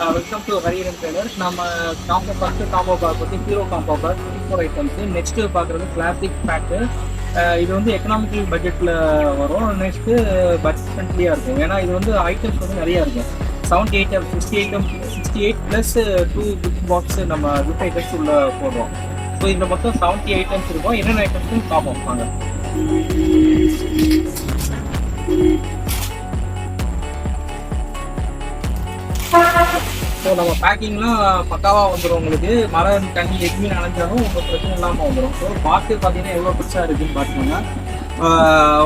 Welcome to Hariharan trailers. நம்ம first combo back வந்து hero combo back 24 items. Next பார்க்குறது classic bag. இது வந்து எக்கனாமிக்கல் பட்ஜெட்டில் வரும். நெக்ஸ்ட்டு பட்ஜெட் ஃப்ரெண்ட்லியாக இருக்கும். ஏன்னா இது வந்து ஐட்டம்ஸ் வந்து நிறையா இருக்கும். 68 ப்ளஸ் 2 கிஃப்ட் பாக்ஸ் நம்ம கிஃப்ட் ஐட்டம்ஸ் உள்ள போடுறோம். ஸோ இதில் மொத்தம் 70 ஐட்டம்ஸ் இருக்கும். என்னென்ன ஐட்டம்ஸ்னு பார்ப்போம் வாங்க. ஸோ நம்ம பேக்கிங்லாம் பக்காவாக வந்துடும். உங்களுக்கு மழை தண்ணி எதுவுமே நனைஞ்சாலும் உங்களுக்கு பிரச்சனை இல்லாமல் வந்துடும். ஸோ பாக்ஸு பார்த்தீங்கன்னா எவ்வளோ பெருசாக இருக்குதுன்னு பார்த்தீங்கன்னா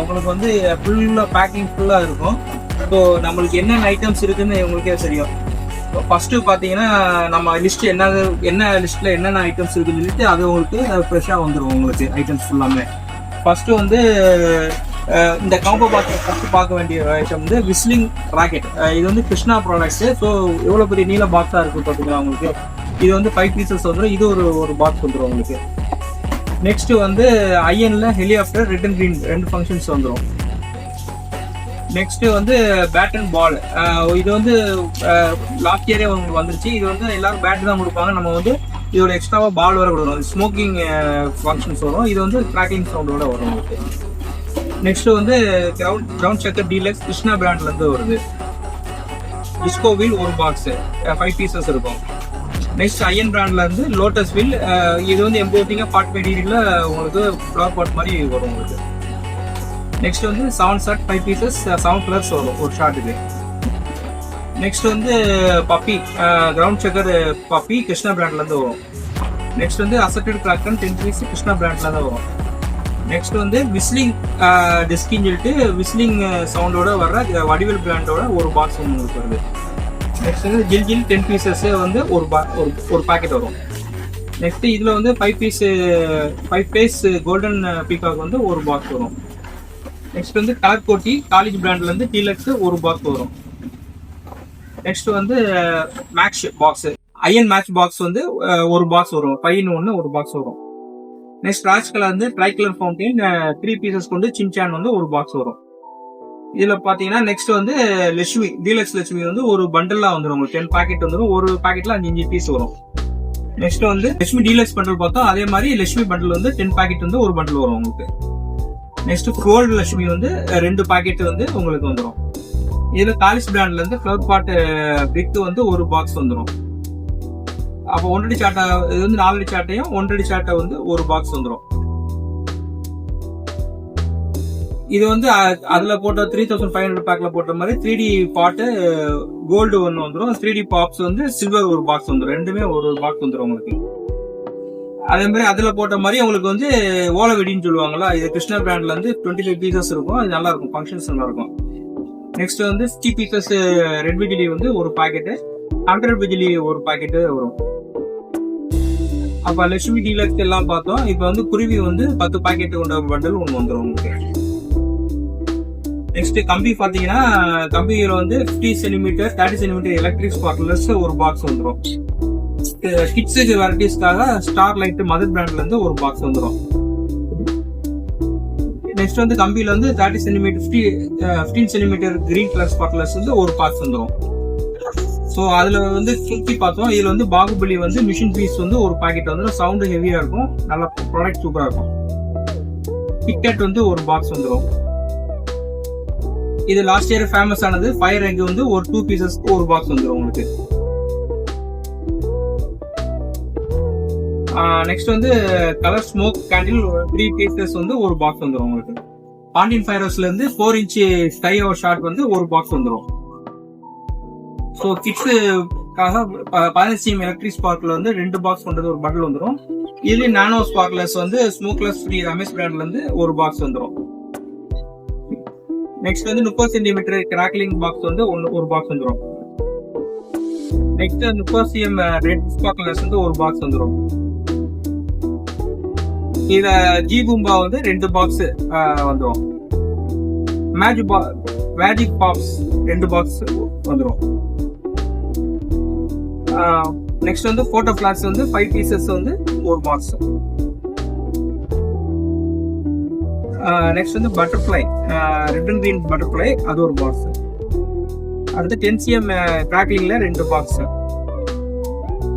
உங்களுக்கு வந்து ஃபுல்லாக பேக்கிங் ஃபுல்லாக இருக்கும். ஸோ நம்மளுக்கு என்னென்ன ஐட்டம்ஸ் இருக்குதுன்னு உங்களுக்கே தெரியும். ஸோ ஃபஸ்ட்டு பார்த்தீங்கன்னா நம்ம லிஸ்ட்டு என்ன லிஸ்ட்டில் என்னென்ன ஐட்டம்ஸ் இருக்குதுன்னு சொல்லிட்டு அது உங்களுக்கு ஃப்ரெஷ்ஷாக வந்துடும். உங்களுக்கு ஐட்டம்ஸ் ஃபுல்லாமே ஃபஸ்ட்டு வந்து இந்த காம்போ பாக்ஸ் ஃபஸ்ட்டு பார்க்க வேண்டிய ஐட்டம் வந்து விஸ்லிங் ராக்கெட். இது வந்து கிருஷ்ணா ப்ராடக்ட்ஸு. ஸோ எவ்வளோ பெரிய நீல பாக்ஸாக இருக்குது பார்த்தீங்களா உங்களுக்கு. இது வந்து 5 பீசஸ் வந்துடும். இது ஒரு பாக்ஸ் வந்துடும் உங்களுக்கு. நெக்ஸ்ட்டு வந்து ஐஎனில் helicopter red and green 2 functions வந்துடும். நெக்ஸ்ட்டு வந்து பேட் அண்ட் பால். இது வந்து லாஸ்ட் இயரே உங்களுக்கு வந்துருச்சு. இது வந்து எல்லோரும் பேட் தான் கொடுப்பாங்க. நம்ம வந்து இதோட எக்ஸ்ட்ராவாக பால் வர கொடுக்கணும். ஸ்மோக்கிங் ஃபங்க்ஷன்ஸ் வரும். இது வந்து கிராக்கிங் சவுண்டோட வரும் உங்களுக்கு. நெக்ஸ்ட் வந்து கிரவுண்ட் செக்கர் டீலக்ஸ் கிருஷ்ணா பிராண்ட்லேருந்து வருது. டிஸ்கோ வீல் ஒரு பாக்ஸு 5 பீசஸ் இருக்கும். நெக்ஸ்ட் ஐஎன் பிராண்ட்லேருந்து லோட்டஸ் வீல். இது வந்து எம்போட்டிங்காக 45 டிகிரியில் உங்களுக்கு ஃப்ளவர் பாட் மாதிரி வரும் உங்களுக்கு. நெக்ஸ்ட் வந்து 7 ஷார்ட் 5 பீசஸ் 7 கலர்ஸ் வரும் ஒரு ஷார்ட்டுக்கு. நெக்ஸ்ட் வந்து puppy ground chakkar puppy Krishna பிராண்ட்லேருந்து வரும். நெக்ஸ்ட் வந்து அசட்டட் கிராக்கன் 10 பீஸ் கிருஷ்ணா பிராண்ட்லேருந்து வரும். நெக்ஸ்ட் வந்து விஸ்லிங் டிஸ்கின்னு சொல்லிட்டு விஸ்லிங் சவுண்டோட வர்ற வடிவேல் பிராண்டோட ஒரு பாக்ஸ் உங்களுக்கு வருது. நெக்ஸ்ட் வந்து ஜில் 10 பீசஸ் வந்து ஒரு பாக்கெட் வரும். நெக்ஸ்ட் இதில் வந்து 5 பேஸ் கோல்டன் பீகாக் வந்து ஒரு பாக்ஸ் வரும். நெக்ஸ்ட் வந்து கலர் கோட்டி காலேஜ் பிராண்ட்லேருந்து டீலக்ஸ் ஒரு பாக்ஸ் வரும். நெக்ஸ்ட் வந்து மேக்ஸ் பாக்ஸ் ஐஎன் மேட்ச் பாக்ஸ் வந்து ஒரு பாக்ஸ் வரும். 5 ஒரு பாக்ஸ் வரும். நெக்ஸ்ட் ராஜ் கலர் வந்து ட்ரை கலர் ஃபவுண்டைன் 3 பீசஸ் கொண்டு சின்சான் வந்து ஒரு பாக்ஸ் வரும். இதில் பார்த்தீங்கன்னா நெக்ஸ்ட் வந்து லட்சுமி டீலக்ஸ் லட்சுமி வந்து ஒரு பண்டலாக வந்துடும். உங்களுக்கு 10 பாக்கெட் வந்துடும். ஒரு பாக்கெட்டில் 5 பீஸ் வரும். நெக்ஸ்ட் வந்து லட்சுமி டீலக்ஸ் பண்டல் பார்த்தோம். அதே மாதிரி லட்சுமி பண்டல் வந்து 10 பாக்கெட் வந்து ஒரு பண்டல் வரும் உங்களுக்கு. நெக்ஸ்ட் கோல்டு லட்சுமி வந்து 2 பாக்கெட் வந்து உங்களுக்கு வந்துடும். இதில் காலிஸ் பிராண்ட்லேருந்து ஃப்ளவர் பாட் பிக் வந்து ஒரு பாக்ஸ் வந்துடும். அப்போ 1 அடி சாட்டை இது வந்து 4 அடி சாட்டையும் 1 அடி சாட்டை வந்து ஒரு பாக்ஸ் வந்துடும். இது வந்து அதில் போட்ட 3500 பேக்கில் போட்ட மாதிரி 3D பாட்டு கோல்டு ஒன்று வந்துடும். 3D பாப்ஸ் வந்து சில்வர் ஒரு பாக்ஸ் வந்துடும். ரெண்டுமே ஒரு பாக்ஸ் வந்துடும் உங்களுக்கு. அதே மாதிரி அதில் போட்ட மாதிரி உங்களுக்கு வந்து ஓலை வெடின்னு சொல்லுவாங்களா. இது கிருஷ்ணா பிராண்ட்லேருந்து 25 பீசஸ் இருக்கும். அது நல்லா இருக்கும். ஃபங்க்ஷன்ஸ் நல்லா இருக்கும். நெக்ஸ்ட் வந்து 50 பீசஸ் ரெட் பிஜிலி வந்து ஒரு பாக்கெட்டு 100 பிஜிலி ஒரு பாக்கெட்டு வரும். அப்போ லட்சுமி டீலக்ஸ் எல்லாம் பார்த்தோம். இப்போ வந்து குருவி வந்து 10 பாக்கெட் கொண்ட பண்டல் ஒன்று வந்துடும் உங்களுக்கு. நெக்ஸ்ட் கம்பி பார்த்தீங்கன்னா கம்பியில் வந்து 50 சென்டிமீட்டர் 30 சென்டிமீட்டர் எலக்ட்ரிக் ஸ்பார்க்லர்ஸ் ஒரு பாக்ஸ் வந்துடும். கிட்ஸுக்கு வெரைட்டிஸ்க்காக ஸ்டார் லைட் மதர் பிராண்ட்லேருந்து ஒரு பாக்ஸ் வந்துடும். நெக்ஸ்ட் வந்து கம்பியில் வந்து 30 centimetre 15 centimetre green colour sparklers வந்து ஒரு பாக்ஸ் வந்துடும். ஸோ அதில் வந்து சுற்றி பார்த்தோம். இதில் வந்து பாகுபலி வந்து மிஷின் பீஸ் வந்து ஒரு பாக்கெட் வந்துடும். சவுண்டு ஹெவியாக இருக்கும். நல்ல ப்ராடக்ட் சூப்பராக இருக்கும். கிட்கேட் வந்து ஒரு பாக்ஸ் வந்துடும். இது லாஸ்ட் இயர் ஃபேமஸ் ஆனது ஃபயர் எக் வந்து ஒரு 2 பீசஸ் ஒரு பாக்ஸ் வந்துடும் உங்களுக்கு. நெக்ஸ்ட் வந்து கலர் ஸ்மோக் கேண்டில் 3 பீசஸ் வந்து ஒரு பாக்ஸ் வந்துடும் உங்களுக்கு. பாண்டியன் ஃபயர் ஹவுஸ்லேருந்து 4 இன்ச் ஸ்கை ஓவர் ஷார்ட் வந்து ஒரு பாக்ஸ் வந்துடும். ஸோ கிட்ஸுக்காக 15 cm எலக்ட்ரிக் ஸ்பார்க்கில் வந்து 2 பாக்ஸ் கொண்டது ஒரு பண்டில் வந்துடும். இதுலேயே நானோ ஸ்பார்க்லர்ஸ் வந்து ஸ்மோக்லெஸ் ஃப்ரீ ரமேஷ் பிராண்ட்லேருந்து ஒரு பாக்ஸ் வந்துடும். நெக்ஸ்ட் வந்து 30 சென்டிமீட்டர் கிராக்லிங் பாக்ஸ் வந்து ஒரு பாக்ஸ் வந்துடும். நெக்ஸ்ட் 30 cm ரெட் ஸ்பார்க்லர்ஸ் வந்து ஒரு பாக்ஸ் வந்துடும். இதில் ஜி பூம்பா வந்து 2 பாக்ஸ் வந்துடும். மேஜிக் பாப்ஸ் 2 பாக்ஸ் வந்துடும். நெக்ஸ்ட் வந்து போட்டோ பிளாக்ஸ் வந்து 5 பீசஸ் வந்து ஒரு பாக்ஸ். நெக்ஸ்ட் வந்து butterfly red and green butterfly அது ஒரு பாக்ஸ். அடுத்து 10cm கிராக்லிங்ல 2 பாக்ஸ்.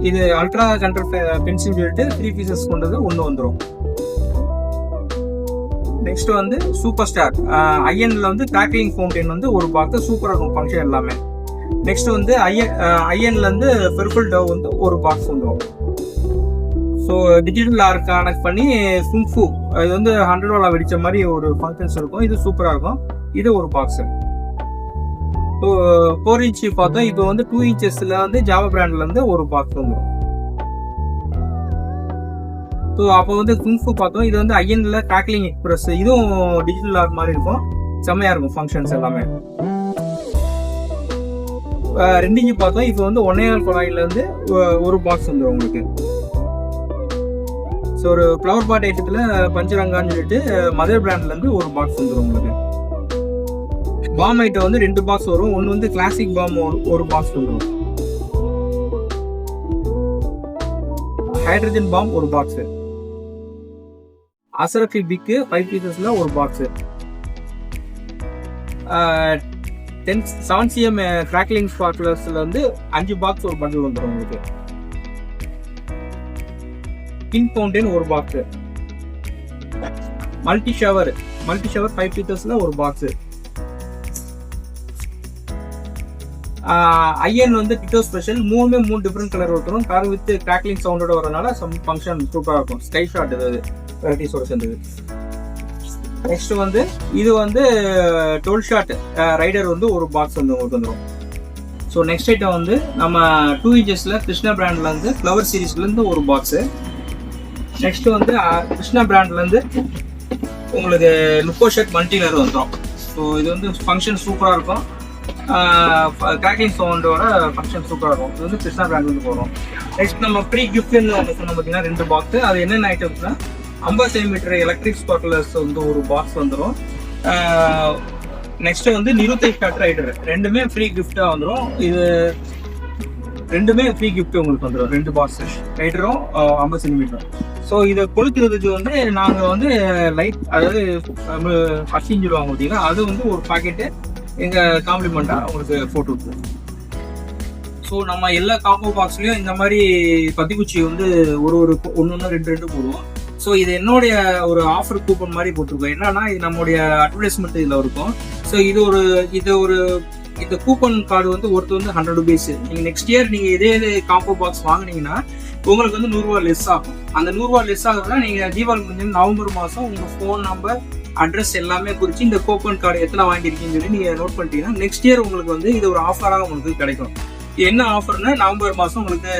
இது அல்ட்ரா கண்ட்ரோல் பென்சில் சொல்லிட்டு 3 பீசஸ் கொண்டது ஒன்று வந்துடும். நெக்ஸ்ட் வந்து சூப்பர் ஸ்டார் ஐஎன்ல வந்து கிராக்லிங் ஃபவுண்டைன் வந்து ஒரு பாக்ஸ் சூப்பராக இருக்கும் ஃபங்க்ஷன் எல்லாமே. நெக்ஸ்ட் வந்து ஐஎன்ல இருந்து பெர்பிள் டவ் வந்து ஒரு பாக்ஸ் வந்துடும். ஸோ டிஜிட்டல் ஆர்க் கனெக்ட் பண்ணி ஃபுங்ஃபு இது வந்து 100 வெடிச்ச மாதிரி ஒரு ஃபங்க்ஷன்ஸ் இருக்கும். இது சூப்பராக இருக்கும். இது ஒரு பாக்ஸ். ஸோ 4 inch பார்த்தோம். இப்போ வந்து 2 inchesல வந்து ஜாவா பிராண்ட்ல இருந்து ஒரு பாக்ஸ் வந்துடும். ஸோ அப்போ வந்து குங்ஃபு பார்த்தோம். இது வந்து ஐஎன்ல கிராக்லிங் எக்ஸ்பிரஸ், இதுவும் டிஜிட்டல் ஆர்க் மாதிரி இருக்கும், செம்மையா இருக்கும் ஃபங்க்ஷன்ஸ் எல்லாமே. 2 inch பார்த்தோம். இப்போ வந்து 1.5 குழாயில இருந்து ஒரு பாக்ஸ் வந்துடும் உங்களுக்கு. ஸோ ஒரு ஃப்ளவர் பாட் ஐட்டத்தில் பஞ்சரங்கான்னு சொல்லிட்டு மதர் பிராண்ட்ல இருந்து ஒரு பாக்ஸ் வந்துடும் உங்களுக்கு. பாம் ஐட்டம் வந்து 2 பாக்ஸ் வரும். ஒன்று வந்து கிளாசிக் பாம் ஒரு பாக்ஸ் வந்துடும். ஹைட்ரஜன் பாம் ஒரு பாக்ஸ். அசரஃபி பிக்கு 5 பீசஸ்ல ஒரு பாக்ஸ். 7cm கிராக்லிங் ஸ்பார்க்லர்ஸ்ல வந்து 5 பாக்ஸ் ஒரு பண்டில் வந்துடும் உங்களுக்கு. பிங்க் ஃபவுண்டைன் ஒரு பாக்ஸ். மல்டி ஷவர் 5 பீசஸ்ல ஒரு பாக்ஸ். ஐஎன் வந்து டிட்டோ ஸ்பெஷல் 3 டிஃப்ரெண்ட் கலர் வரும். கலர் வித் கிராக்லிங் சவுண்டோட வரனால சம் ஃபங்க்ஷன் சூப்பராக இருக்கும். ஸ்கை ஷாட் இது வெரைட்டிஸோட சேர்ந்தது. நெக்ஸ்ட் வந்து இது வந்து 12 ஷாட் ரைடர் வந்து ஒரு பாக்ஸ் வந்து உங்களுக்கு வந்துடும். ஸோ நெக்ஸ்ட் ஐட்டம் வந்து நம்ம 2 inchesல கிருஷ்ணா பிராண்ட்ல இருந்து ஃப்ளவர் சீரீஸ்ல இருந்து ஒரு பாக்ஸ். நெக்ஸ்ட் வந்து கிருஷ்ணா பிராண்ட்ல இருந்து உங்களுக்கு லுக்கோ ஷர்ட் மல்டிகலர் வந்துடும். ஸோ இது வந்து ஃபங்க்ஷன் சூப்பராக இருக்கும். கிராக்லிங் சவுண்டோட ஃபங்க்ஷன் சூப்பராக இருக்கும். இது வந்து கிருஷ்ணா பிராண்ட் வந்து போகிறோம். நெக்ஸ்ட் நம்ம ப்ரீ கிஃப்ட்னு ஒன்று சொன்னோம் பார்த்தீங்கன்னா 2 பாக்ஸ். அது என்னென்ன ஐட்டம்ஸ்னா 50 cm எலக்ட்ரிக் ஸ்பார்க்லர்ஸ் வந்து ஒரு பாக்ஸ் வந்துடும். நெக்ஸ்ட் வந்து நிருத்தை ஷாட் ரைடர் ரெண்டுமே ஃப்ரீ கிஃப்டாக வந்துடும். இது ரெண்டுமே ஃப்ரீ கிஃப்ட் உங்களுக்கு வந்துடும். 2 பாக்ஸ் ரைடரும் 50 cm. ஸோ இதை கொளுத்துறதுக்கு வந்து நாங்கள் வந்து லைட், அதாவது பசின்னு சொல்லுவாங்க பார்த்தீங்கன்னா, அது வந்து ஒரு பாக்கெட்டு எங்கள் காம்ப்ளிமெண்ட்டாக உங்களுக்கு போட்டு விட்டுருவோம். ஸோ நம்ம எல்லா காம்போ பாக்ஸ்லையும் இந்த மாதிரி பத்திக்குச்சி வந்து ஒரு 2 போடுவோம். ஸோ இது என்னுடைய ஒரு ஆஃபர் கூப்பன் மாதிரி போட்டிருக்கோம். என்னன்னா இது நம்மளுடைய அட்வர்டைஸ்மெண்ட் இதில் இருக்கும். ஸோ இந்த கூப்பன் கார்டு வந்து ஒருத்தர் வந்து 100 rupees. நீங்கள் நெக்ஸ்ட் இயர் நீங்கள் இதே காம்போ பாக்ஸ் வாங்கினீங்கன்னா உங்களுக்கு வந்து 100 ரூபா லெஸ் ஆகும். அந்த 100 ரூபா லெஸ் ஆகுதுன்னா நீங்கள் தீபாவளி முடிஞ்சு நவம்பர் மாதம் உங்கள் ஃபோன் நம்பர், அட்ரஸ் எல்லாமே குறித்து இந்த கூப்பன் கார்டு எத்தனை வாங்கியிருக்கீங்கன்னு சொல்லி நீங்கள் நோட் பண்ணிட்டீங்கன்னா நெக்ஸ்ட் இயர் உங்களுக்கு வந்து இது ஒரு ஆஃபராக உங்களுக்கு கிடைக்கும். என்ன ஆஃபர்னா நவம்பர் மாதம் உங்களுக்கு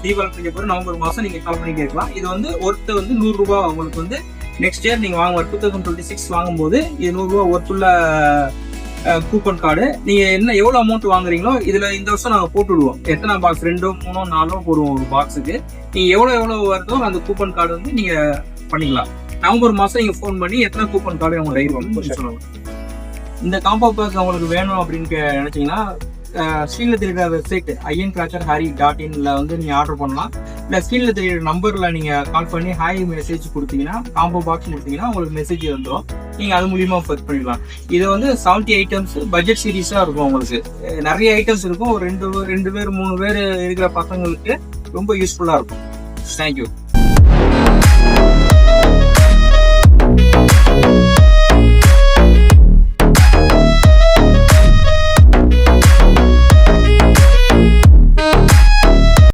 தீபாவளி முடிஞ்ச பிறகு நவம்பர் மாதம் நீங்கள் கால் பண்ணி கேட்கலாம். இது வந்து ஒருத்தர் வந்து 100 ரூபா உங்களுக்கு வந்து நெக்ஸ்ட் இயர் நீங்கள் வாங்க 2026 வாங்கும்போது இது 100 ரூபா ஒருத்துள்ள கூப்பன் கார்டு. நீங்கள் எவ்வளோ அமௌண்ட் வாங்குறீங்களோ இதில் இந்த வருஷம் நாங்கள் போட்டுவிடுவோம். எத்தனை பாக்ஸ் 2, 3, 4 போடுவோம் ஒரு பாக்ஸுக்கு. நீங்கள் எவ்வளோ வருதோ அந்த கூப்பன் கார்டு வந்து நீங்கள் பண்ணிக்கலாம். நவம்பர் மாதம் நீங்கள் ஃபோன் பண்ணி எத்தனை கூப்பன் கார்டு அவங்க ரைட் சொல்லலாம். இந்த காம்போ பாக்ஸ் உங்களுக்கு வேணும் அப்படின்னு நினச்சிங்கன்னா ஸ்க்ரீனில் தெரியுற வெப்சைட் INCrackerHarry.in வந்து நீங்கள் ஆர்டர் பண்ணலாம். இல்லை ஸ்க்ரீனில் தெரியுற நம்பரில் நீங்கள் கால் பண்ணி ஹாய் மெசேஜ் கொடுத்தீங்கன்னா, காம்போ பாக்ஸ் கொடுத்தீங்கன்னா உங்களுக்கு மெசேஜ் வந்துடும். நீங்கள் அது மூலியமாக பர்ச் பண்ணிக்கலாம். இது வந்து 70 ஐட்டம்ஸ் பட்ஜெட் சீரீஸாக இருக்கும். உங்களுக்கு நிறைய ஐட்டம்ஸ் இருக்கும். ஒரு 2 பேர் 3 பேர் இருக்கிற பசங்களுக்கு ரொம்ப யூஸ்ஃபுல்லாக இருக்கும். தேங்க்யூ.